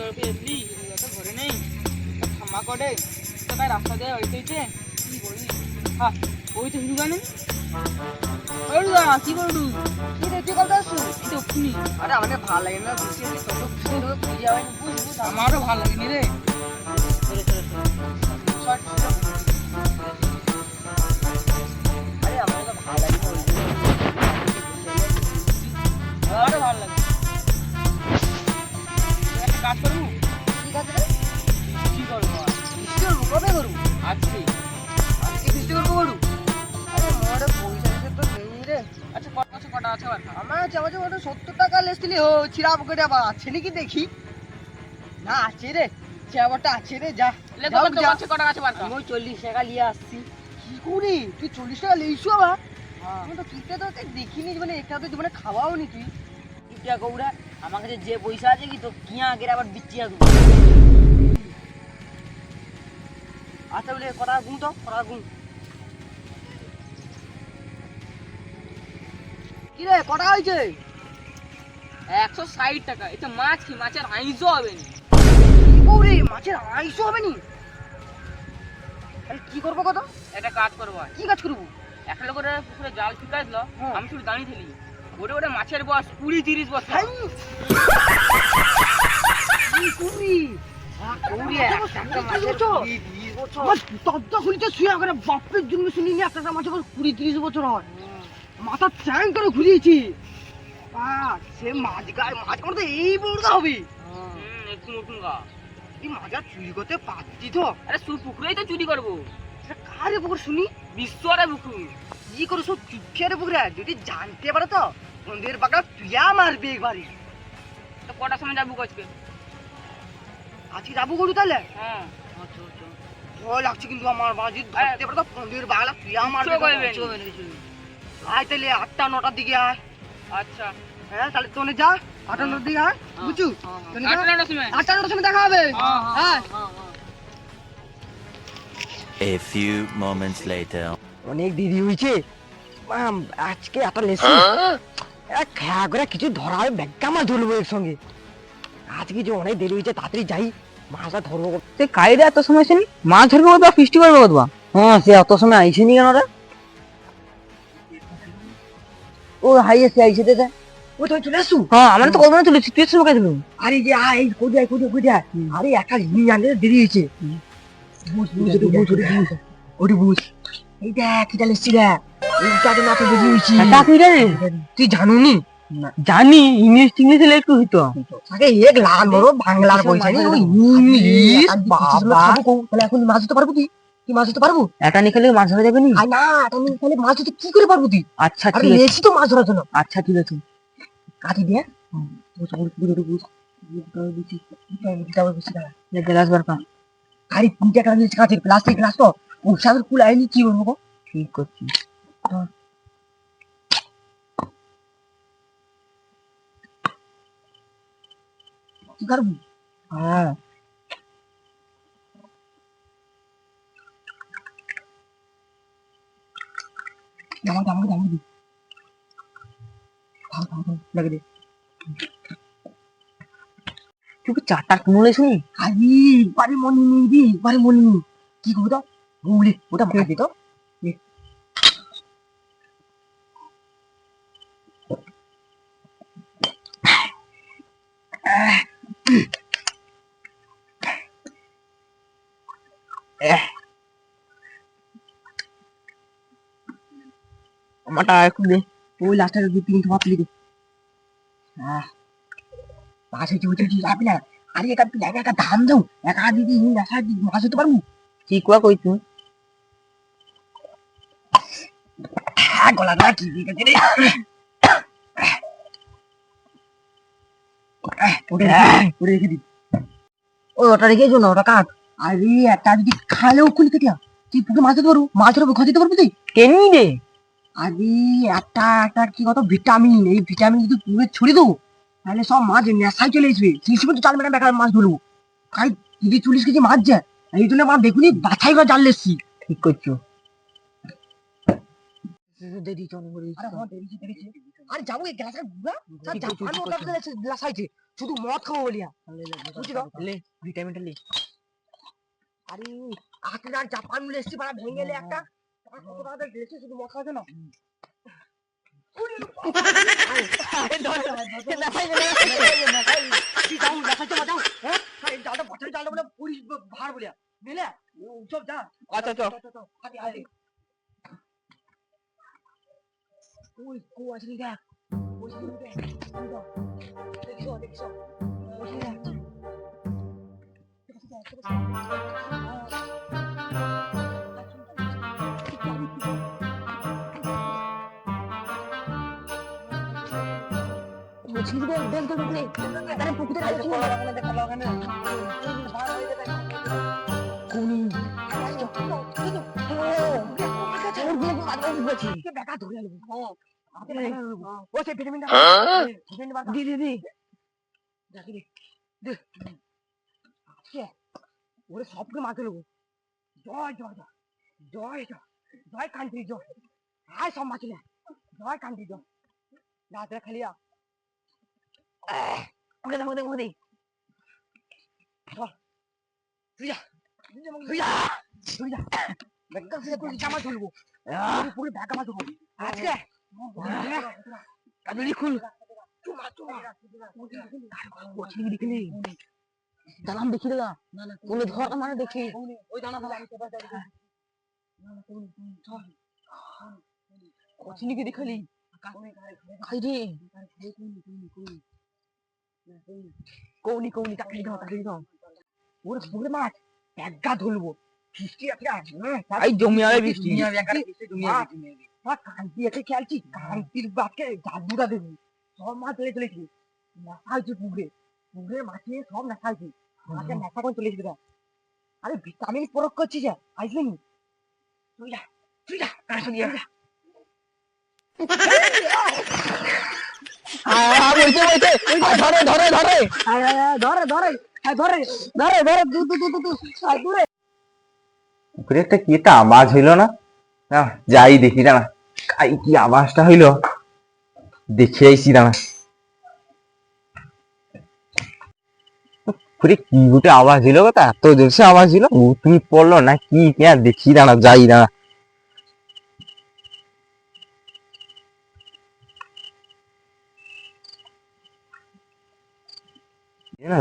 এলি তো ঘরে নেই ঠাম্মা করে তো তাই রাস্তা দিয়ে হইতেছে কি বলি হ্যাঁ ওই তো হিরু গানে কি করু কি দেখতে কথা আসছো এই তো খুনি আরে আমাকে ভালো লাগে না বসে আছি কত খুশি লোক খুঁজে হয় বুঝ আমারও ভালো লাগেনি রে আরে আমাকে তো ভালো লাগে আমারও ভালো লাগে একটা কাজ করবো কি কাজ রে কি করবো বৃষ্টি করবো কবে করবো আজকে আজকে বৃষ্টি করবো করু আরে মোটা পয়সা দিতে তো নেই রে আচ্ছা কটা আছে আমার আছে আমার 70 টাকা লেসলি ও ছিড়াপ করে আবার আছে নাকি দেখি না আছে রে চেয়ারটা আছে রে যা লে কত আছে কটা আছে বারকা আমি 40 টাকা নিয়ে আসছি কি করি তুই 40 টাকা লইছো আবার আমি তো কিটা তো দেখিনি মানে একটা তো জীবনে খাওয়াও নি তুই কিটা কৌড়া আমার কাছে যে পয়সা আছে কি তো কিয়া আগে আবার বিচ্চিয়া দেব আচ্ছা বলে কটা গুণ তো কটা গুণ কি রে কটা হইছে 160 টাকা এটা মাছ কি মাছের আইসও হবে নি ওরে মাছের আইসও হবে নি তাহলে কি করব কত একটা কাজ করব কি কাজ করব একটা লোকের পুকুরে জাল ফিকাই দিল আমি শুধু দাঁড়িয়ে থেলি ওরে ওরে মাছের বয়স 20-30 বছর বাপের জন্য শুনিনি একটা মাছের 20-30 বছর হয় মাথা চ্যাং করে ঘুরিয়েছি সে মাছ গায়ে মাছ করতে এই বড়টা হবে একটু নতুন গা তুই মাছ আর চুরি করতে পারছি তো আরে পুকুরেই তো চুরি করবো কারে পুকুর শুনি বিশ্বরে পুকুর কি করো সব চুপিয়ারে পুকুরে যদি জানতে পারো তো বন্ধুদের বাগা তুইয়া মারবে একবারে তো কটার সময় যাবো আজকে আজকে যাবো গরু তাহলে হ্যাঁ আচ্ছা আচ্ছা ভয় লাগছে কিন্তু আমার বাজি ধরতে পারো তো বন্ধুদের বাগলা তুইয়া মারবে আয় তাহলে 8টা-9টার দিকে আয় আচ্ছা হ্যাঁ তাহলে তোনে যা 8টা-9টার দিকে আয় বুঝু 8টা-9টার সময় দেখা হবে হ্যাঁ A few moments later. অনেক দেরি হয়েছে আজকে এত লেসি খেয়া করে কিছু ধরা হবে ব্যাগটা মাছ ধরবো এর সঙ্গে আজকে যে অনেক দেরি হয়েছে তাড়াতাড়ি যাই মাছটা ধরবো কাইরে এত সময় আসেনি মাছ ধরবো বা ফিস্টি করবো কতবা হ্যাঁ সে এত সময় আইসেনি কেন ওরা ও হাই এসে আইসে দে ও তো চলে আসু হ্যাঁ আমরা তো কতক্ষণ চলে তুই সময় দিল আরে যে আয় কোথায় আরে একটা জিনিস জানতে দেরি হয়েছে বুঝ ওটি বুঝ এই দেখ কি চালিয়েছি রে এইটাতে না তো দেরি হয়েছি তুই জানুনি জানি ইংলিশ একটু হইতো আগে এক লাল বড় বাংলার পয়সা নেই ওই ইংলিশ বাবা তাহলে এখন মাছ ধরতে পারবো তুই মাছ ধরতে পারবো এটা নিয়ে খেলে মাছ ধরা যাবে না না এটা নিয়ে খেলে মাছ ধরতে কি করে পারবো তুই আচ্ছা ঠিক আছে লেছি তো মাছ ধরার জন্য আচ্ছা ঠিক আছে কাটি দিয়ে গ্লাস বারকা আরে 3 টাকা নিয়ে কাঁচের প্লাস্টিক গ্লাস তো ওর কুল আইনি কি বলবো ঠিক করছি কি করবি হ্যাঁ আমাকে দি লাগে দে তুই 4টা কুমলে শুনি আরে একবারে মনে নিবি একবারে মনে নি কি করবো তো বলে ওটা মার দে তো আমারটা একটু দে ওই লাস্টের 2-3 ধাপ লিখে হ্যাঁ পাশে চুটি যাবি না আরে এটা একটা ধান দাও একা দিদি নেশা মাছ হতে পারবো কি কুয়া কই তুই গলা না কি দিকে রে ওরে রেখে দি ওটা রেখে না ওটা কাট আরে একটা যদি খালেও খুলি কেটে তুই পুকুরে মাছ ধরতে পারবো মাছ ধরবো খা দিতে পারবি তুই কেনি রে আরে একটা কি কত ভিটামিন এই ভিটামিন যদি পুকুরে ছড়িয়ে দেবো তাহলে সব মাছ নেশায় চলে আসবে সেই সময় তো 4 মিনিট বেকার মাছ ধরবো তাই যদি 40 কেজি মাছ যায় এই জন্য আমার দেখুনি বাছাই করে জাল লেসছি ঠিক করছো আরে যাবো এই গ্লাসের গ্লাস আছে শুধু মদ খাবো বলিয়া বুঝলি লে ভিটামিনটা লে আরে আপনার জাপান মিলে এসছি পাড়া ভেঙে গেলে একটা কত টাকা দিয়ে শুধু মদ খাওয়াতে না ওরে সবকে মাকে নেবো জয় জয় জয় জয় জয় জয় কান্ট্রি জয় আয় সব মাছিলে জয় কান্ট্রি জয় রাতে খালিয়া ওকে দেখো দেখো দেখ তুই যা তুই যা তুই যা ব্যাগটা ফিরে তুই জামা ধরবো পুরো ব্যাগ আমার ধরবো আজকে কাজলি খুল চুমা চুমা কোচিং দেখলি দালাম দেখি দাদা বলে ধর মানে দেখি ওই দানা দালা কোচিং কি দেখালি খাই রে কৌনি কৌনি তাকে দাও ওরে পুরো মাছ একগা ধরবো বৃষ্টি একটা এই জমি আরে বৃষ্টি কান্তি একে খেলছি কান্তির বাপকে জাদুটা দেবো সব মাছ ধরে চলেছি নেশা হয়েছে পুকুরে মাছে সব নেশা হয়েছে মাকে নেশা করে চলেছি তোরা আরে ভিটামিন প্রয়োগ করছিস আসলি তুই যা কার সঙ্গে যা ধরে ধরে ধরে ধরে ধরে ধরে ধরে ধরে দূরে পুকুরে একটা কি একটা আওয়াজ হইলো না যাই দেখি দাঁড়া কি আওয়াজটা হইলো দেখে আইসি দাঁড়া পুকুরে কি গুটে আওয়াজ হইলো কথা এত জোরসে আওয়াজ হইলো তুমি পড়লো না কি দেখি দাঁড়া যাই দাঁড়া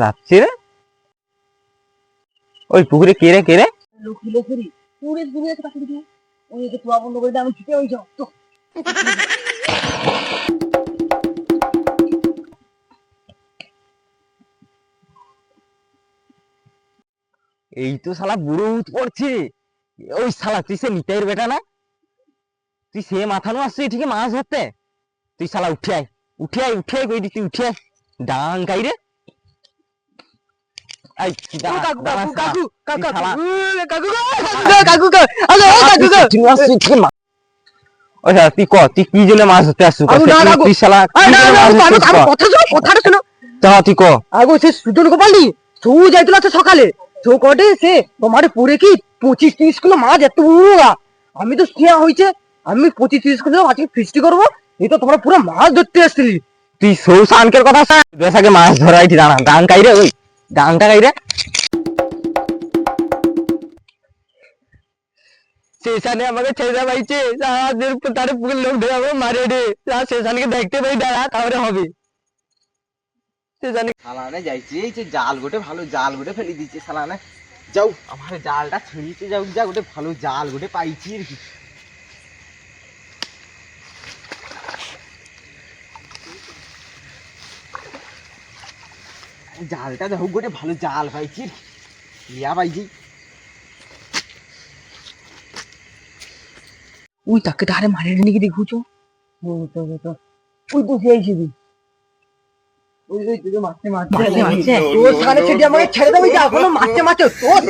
লাগছে রে ওই পুকুরে কে রে লোকি পুরে দুনিয়া কাছে দিও ওই যে তুয়া বন্ধ করে আমি ছুটে হই যাও তো এই তো শালা বুড়ো উঠ পড়ছে ওই শালা তুই সে নিতাইয়ের বেটা না তুই সে মাথানো আসছিস ঠিক মাছ ধরতে তুই শালা উঠে আয় কই দিতি উঠে আয় ডাং গাই রে তুই কি জন্য মাছ ধরতে আসছিস তুই শালা তুই ক আগো সে সুজন গোপালি সু যাইছিল সকালে তো কটে সে তোমার পুরে কি 25-30 কিলো মাছ এত বড় আমি তো শিয়া হইছে আমি 25-30 কিলো আজকে ফিস্টি করবো এই তো তোমরা পুরো মাছ ধরতে আসছিলি তুই সৌসানকের কথা বেশাকে মাছ ধরাইছি দাঁড়া ডাং গাই রে ওই ডাংটা গাই রে শেষানে আমাকে ছেড়ে পাইছে তার পুকুর লোক ধরে আমাকে মারে রে শেষানকে দেখতে পাই দাঁড়া তাহলে হবে সালানে যাইছে এই যে জাল গোটে ভালো জাল গোটে ফেলে দিচ্ছে সালানে যাও আমার জালটা ছিঁড়িতে যাও যা গোটে ভালো জাল গোটে পাইছি আর কি জালটা দেখো গোটে ভালো জাল পাইছি লিয়া পাইছি ওই তাকে ধারে মারে নাকি দেখুছো ওই তো খেয়েছিবি ছেড়ে দেবো মারতে তোর